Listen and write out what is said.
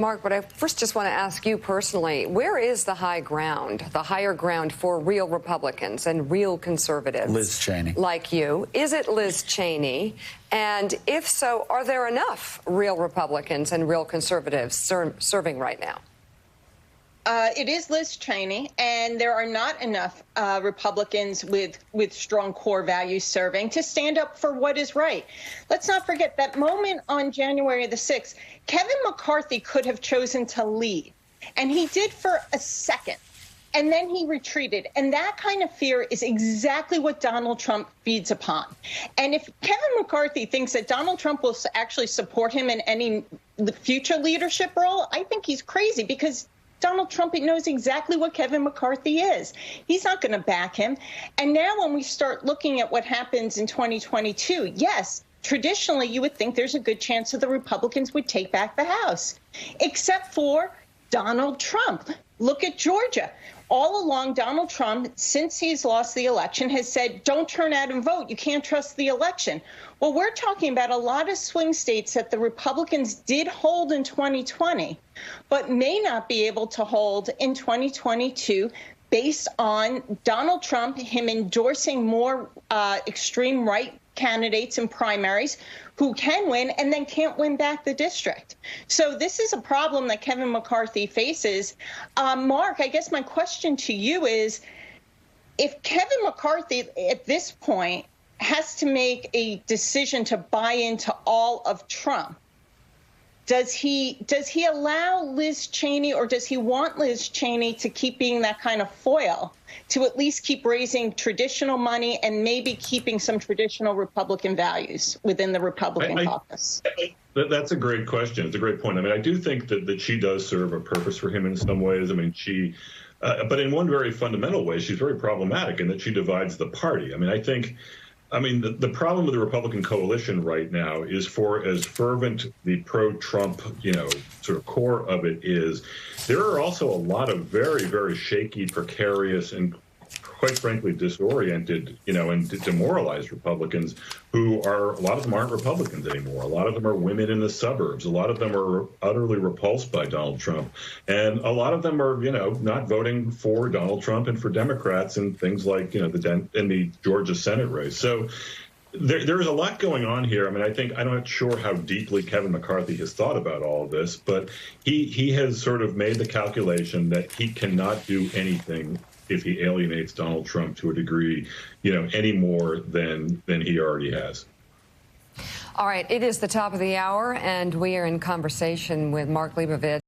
Mark, but I first just want to ask you personally, where is the high ground, the higher ground for real Republicans and real conservatives? Liz Cheney. Like you. Is it Liz Cheney? And if so, are there enough real Republicans and real conservatives serving right now? It is Liz Cheney, and there are not enough Republicans with strong core values serving to stand up for what is right. Let's not forget that moment on January the 6th, Kevin McCarthy could have chosen to lead, and he did for a second, and then he retreated. And that kind of fear is exactly what Donald Trump feeds upon. And if Kevin McCarthy thinks that Donald Trump will actually support him in any future leadership role, I think he's crazy, because Donald Trump knows exactly what Kevin McCarthy is. He's not going to back him. And now when we start looking at what happens in 2022, yes, traditionally you would think there's a good chance that the Republicans would take back the House, except for Donald Trump. Look at Georgia. All along, Donald Trump, since he's lost the election, has said, don't turn out and vote. You can't trust the election. Well, we're talking about a lot of swing states that the Republicans did hold in 2020, but may not be able to hold in 2022 based on Donald Trump, him endorsing more extreme right candidates in primaries who can win and then can't win back the district. So this is a problem that Kevin McCarthy faces. Mark, I guess my question to you is, if Kevin McCarthy at this point has to make a decision to buy into all of Trump, does he allow Liz Cheney, or does he want Liz Cheney to keep being that kind of foil, to at least keep raising traditional money and maybe keeping some traditional Republican values within the Republican caucus? That's a great question. It's a great point. I mean, I do think that she does serve a purpose for him in some ways. I mean, but in one very fundamental way, she's very problematic in that she divides the party. I mean, the problem with the Republican coalition right now is, for as fervent the pro-Trump, sort of core of it is, there are also a lot of very, very shaky, precarious, and quite frankly disoriented, and demoralized Republicans who a lot of them aren't Republicans anymore. A lot of them are women in the suburbs. A lot of them are utterly repulsed by Donald Trump. And a lot of them are, not voting for Donald Trump and for Democrats and things like, in the Georgia Senate race. So there is a lot going on here. I mean, I'm not sure how deeply Kevin McCarthy has thought about all of this, but he has sort of made the calculation that he cannot do anything if he alienates Donald Trump to a degree, any more than he already has. All right, it is the top of the hour, and we are in conversation with Mark Leibovich.